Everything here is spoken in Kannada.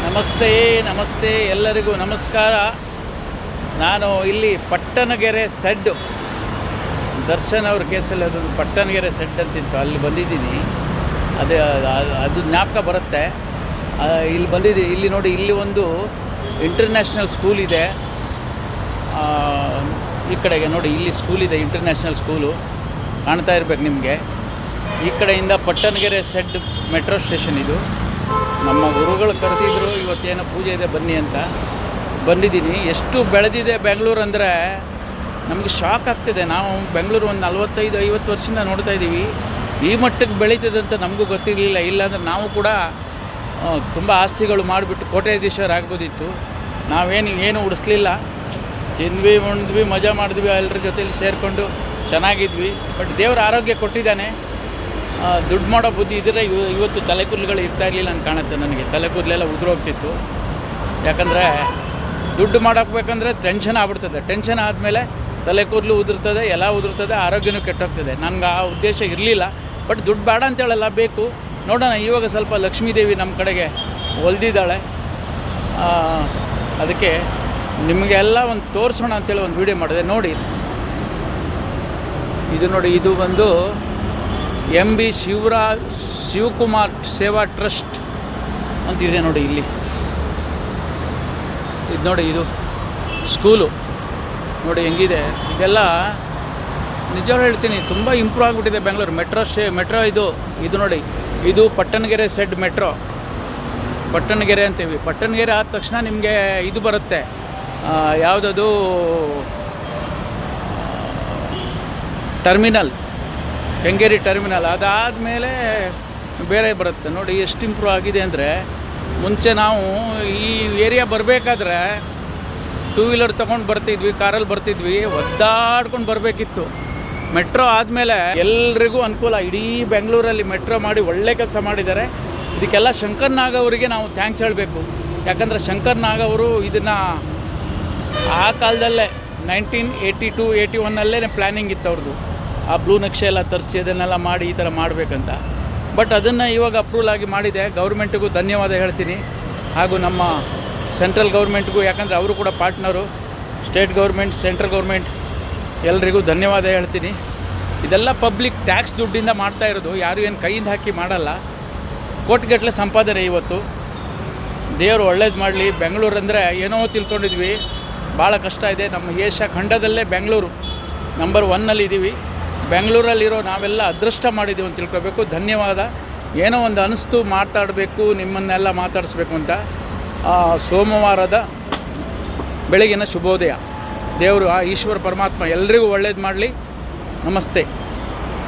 ನಮಸ್ತೆ ನಮಸ್ತೆ ಎಲ್ಲರಿಗೂ ನಮಸ್ಕಾರ. ನಾನು ಇಲ್ಲಿ ಪಟ್ಟಣಗೆರೆ ಸೆಡ್ ದರ್ಶನ್ ಅವ್ರ ಕೇಸಲ್ಲಿ ಅದೊಂದು ಪಟ್ಟಣಗೆರೆ ಸೆಡ್ ಅಂತಿತ್ತು, ಅಲ್ಲಿ ಬಂದಿದ್ದೀನಿ. ಅದು ಜ್ಞಾಪಕ ಬರುತ್ತೆ. ಇಲ್ಲಿ ಬಂದಿದ್ದೀನಿ. ಇಲ್ಲಿ ನೋಡಿ, ಇಲ್ಲಿ ಒಂದು ಇಂಟರ್ನ್ಯಾಷನಲ್ ಸ್ಕೂಲ್ ಇದೆ. ಈ ಕಡೆಗೆ ನೋಡಿ, ಇಲ್ಲಿ ಸ್ಕೂಲ್ ಇದೆ, ಇಂಟರ್ನ್ಯಾಷನಲ್ ಸ್ಕೂಲು ಕಾಣ್ತಾ ಇರಬೇಕು ನಿಮಗೆ. ಈ ಕಡೆಯಿಂದ ಪಟ್ಟಣಗೆರೆ ಸೆಡ್ ಮೆಟ್ರೋ ಸ್ಟೇಷನ್ ಇದು. ನಮ್ಮ ಗುರುಗಳು ಕರೆದಿದ್ರು, ಇವತ್ತೇನೋ ಪೂಜೆ ಇದೆ ಬನ್ನಿ ಅಂತ ಬಂದಿದ್ದೀನಿ. ಎಷ್ಟು ಬೆಳೆದಿದೆ ಬೆಂಗಳೂರು ಅಂದರೆ ನಮಗೆ ಶಾಕ್ ಆಗ್ತಿದೆ. ನಾವು ಬೆಂಗಳೂರು ಒಂದು 45-50 ವರ್ಷದಿಂದ ನೋಡ್ತಾ ಇದ್ದೀವಿ. ಈ ಮಟ್ಟಕ್ಕೆ ಬೆಳೀತದೆ ಅಂತ ನಮಗೂ ಗೊತ್ತಿರಲಿಲ್ಲ. ಇಲ್ಲಾಂದ್ರೆ ನಾವು ಕೂಡ ತುಂಬ ಆಸ್ತಿಗಳು ಮಾಡಿಬಿಟ್ಟು ಕೋಟ್ಯಾಧೀಶ್ವರ ಆಗ್ಬೋದಿತ್ತು. ನಾವೇನು ಉಡಿಸ್ಲಿಲ್ಲ. ತಿಂದ್ವಿ, ಉಣ್ದ್ವಿ, ಮಜಾ ಮಾಡಿದ್ವಿ, ಎಲ್ಲರ ಜೊತೆಲಿ ಸೇರಿಕೊಂಡು ಚೆನ್ನಾಗಿದ್ವಿ. ಬಟ್ ದೇವ್ರ ಆರೋಗ್ಯ ಕೊಟ್ಟಿದ್ದಾನೆ. ದುಡ್ಡು ಮಾಡೋ ಬುದ್ಧಿ ಇದ್ದರೆ ಇವತ್ತು ತಲೆ ಕೂದಲುಗಳು ಇರ್ತಾ ಇರಲಿಲ್ಲ ಅಂತ ಕಾಣುತ್ತೆ ನನಗೆ. ತಲೆ ಕೂದಲೆಲ್ಲ ಉದುರೋಗ್ತಿತ್ತು. ಯಾಕಂದರೆ ದುಡ್ಡು ಮಾಡೋಕ್ಬೇಕಂದ್ರೆ ಟೆನ್ಷನ್ ಆಗ್ಬಿಡ್ತದೆ. ಟೆನ್ಷನ್ ಆದಮೇಲೆ ತಲೆ ಕೂದಲು ಉದುರ್ತದೆ, ಎಲ್ಲ ಉದುರ್ತದೆ, ಆರೋಗ್ಯನೂ ಕೆಟ್ಟೋಗ್ತದೆ. ನನಗೆ ಆ ಉದ್ದೇಶ ಇರಲಿಲ್ಲ. ಬಟ್ ದುಡ್ಡು ಬೇಡ ಅಂತೇಳಲ್ಲ, ಬೇಕು. ನೋಡೋಣ. ಇವಾಗ ಸ್ವಲ್ಪ ಲಕ್ಷ್ಮೀದೇವಿ ನಮ್ಮ ಕಡೆಗೆ ಒಲ್ದಿದ್ದಾಳೆ. ಅದಕ್ಕೆ ನಿಮಗೆಲ್ಲ ಒಂದು ತೋರಿಸೋಣ ಅಂತೇಳಿ ಒಂದು ವಿಡಿಯೋ ಮಾಡಿದೆ. ನೋಡಿ, ಇದು ನೋಡಿ, ಇದು ಬಂದು MB ಶಿವಕುಮಾರ್ ಸೇವಾ ಟ್ರಸ್ಟ್ ಅಂತಿದೆ ನೋಡಿ. ಇಲ್ಲಿ ಇದು ನೋಡಿ, ಇದು ಸ್ಕೂಲು ನೋಡಿ ಹೆಂಗಿದೆ. ಇದೆಲ್ಲ ನಿಜವಾಗ್ಲೂ ಹೇಳ್ತೀನಿ, ತುಂಬ ಇಂಪ್ರೂವ್ ಆಗಿಬಿಟ್ಟಿದೆ ಬೆಂಗಳೂರು. ಮೆಟ್ರೋ ಇದು ನೋಡಿ, ಇದು ಪಟ್ಟಣಗೆರೆ ಸೆಡ್ ಮೆಟ್ರೋ. ಪಟ್ಟಣಗೆರೆ ಅಂತೀವಿ. ಪಟ್ಟಣಗೆರೆ ಆದ ತಕ್ಷಣ ನಿಮಗೆ ಇದು ಬರುತ್ತೆ, ಯಾವುದದು ಟರ್ಮಿನಲ್, ಕೆಂಗೇರಿ ಟರ್ಮಿನಲ್. ಅದಾದಮೇಲೆ ಬೇರೆ ಬರುತ್ತೆ. ನೋಡಿ ಎಷ್ಟು ಇಂಪ್ರೂವ್ ಆಗಿದೆ ಅಂದರೆ, ಮುಂಚೆ ನಾವು ಈ ಏರಿಯಾ ಬರಬೇಕಾದ್ರೆ 2 ವೀಲರ್ ತೊಗೊಂಡು ಬರ್ತಿದ್ವಿ, ಕಾರಲ್ಲಿ ಬರ್ತಿದ್ವಿ, ಒದ್ದಾಡ್ಕೊಂಡು ಬರಬೇಕಿತ್ತು. ಮೆಟ್ರೋ ಆದಮೇಲೆ ಎಲ್ರಿಗೂ ಅನುಕೂಲ. ಇಡೀ ಬೆಂಗಳೂರಲ್ಲಿ ಮೆಟ್ರೋ ಮಾಡಿ ಒಳ್ಳೆ ಕೆಲಸ ಮಾಡಿದ್ದಾರೆ. ಇದಕ್ಕೆಲ್ಲ ಶಂಕರ್ ನಾಗ್ ಅವರಿಗೆ ನಾವು ಥ್ಯಾಂಕ್ಸ್ ಹೇಳಬೇಕು. ಯಾಕಂದರೆ ಶಂಕರ್ ನಾಗ್ ಅವರು ಇದನ್ನು ಆ ಕಾಲದಲ್ಲೇ 1982-81 ಪ್ಲ್ಯಾನಿಂಗ್ ಇತ್ತು ಅವ್ರದ್ದು. ಆ ಬ್ಲೂ ನಕ್ಷೆ ಎಲ್ಲ ತರಿಸಿ ಅದನ್ನೆಲ್ಲ ಮಾಡಿ ಈ ಥರ ಮಾಡಬೇಕಂತ. ಬಟ್ ಅದನ್ನು ಇವಾಗ ಅಪ್ರೂವಲ್ ಆಗಿ ಮಾಡಿದೆ. ಗೌರ್ಮೆಂಟಿಗೂ ಧನ್ಯವಾದ ಹೇಳ್ತೀನಿ, ಹಾಗೂ ನಮ್ಮ ಸೆಂಟ್ರಲ್ ಗೌರ್ಮೆಂಟ್ಗೂ. ಯಾಕಂದರೆ ಅವರು ಕೂಡ partner. State government, central government ಎಲ್ರಿಗೂ ಧನ್ಯವಾದ ಹೇಳ್ತೀನಿ. ಇದೆಲ್ಲ ಪಬ್ಲಿಕ್ ಟ್ಯಾಕ್ಸ್ ದುಡ್ಡಿಂದ ಮಾಡ್ತಾ ಇರೋದು. ಯಾರು ಏನು ಕೈಯಿಂದ ಹಾಕಿ ಮಾಡಲ್ಲ. ಕೋಟಿಗಟ್ಟಲೆ ಸಂಪಾದನೆ ಇವತ್ತು. ದೇವರು ಒಳ್ಳೇದು ಮಾಡಲಿ. ಬೆಂಗಳೂರು ಅಂದರೆ ಏನೋ ತಿಳ್ಕೊಂಡಿದ್ವಿ, ಭಾಳ ಕಷ್ಟ ಇದೆ. ನಮ್ಮ ಏಷ್ಯಾ ಖಂಡದಲ್ಲೇ ಬೆಂಗಳೂರು ನಂಬರ್ 1 ಇದ್ದೀವಿ. ಬೆಂಗಳೂರಲ್ಲಿರೋ ನಾವೆಲ್ಲ ಅದೃಷ್ಟ ಮಾಡಿದ್ದೀವಿ ಅಂತ ತಿಳ್ಕೊಬೇಕು. ಧನ್ಯವಾದ. ಏನೋ ಒಂದು ಅನಿಸ್ತು ಮಾತಾಡಬೇಕು, ನಿಮ್ಮನ್ನೆಲ್ಲ ಮಾತಾಡಿಸ್ಬೇಕು ಅಂತ. ಸೋಮವಾರದ ಬೆಳಗಿನ ಶುಭೋದಯ. ದೇವರು, ಆ ಈಶ್ವರ ಪರಮಾತ್ಮ ಎಲ್ರಿಗೂ ಒಳ್ಳೇದು ಮಾಡಲಿ. ನಮಸ್ತೆ.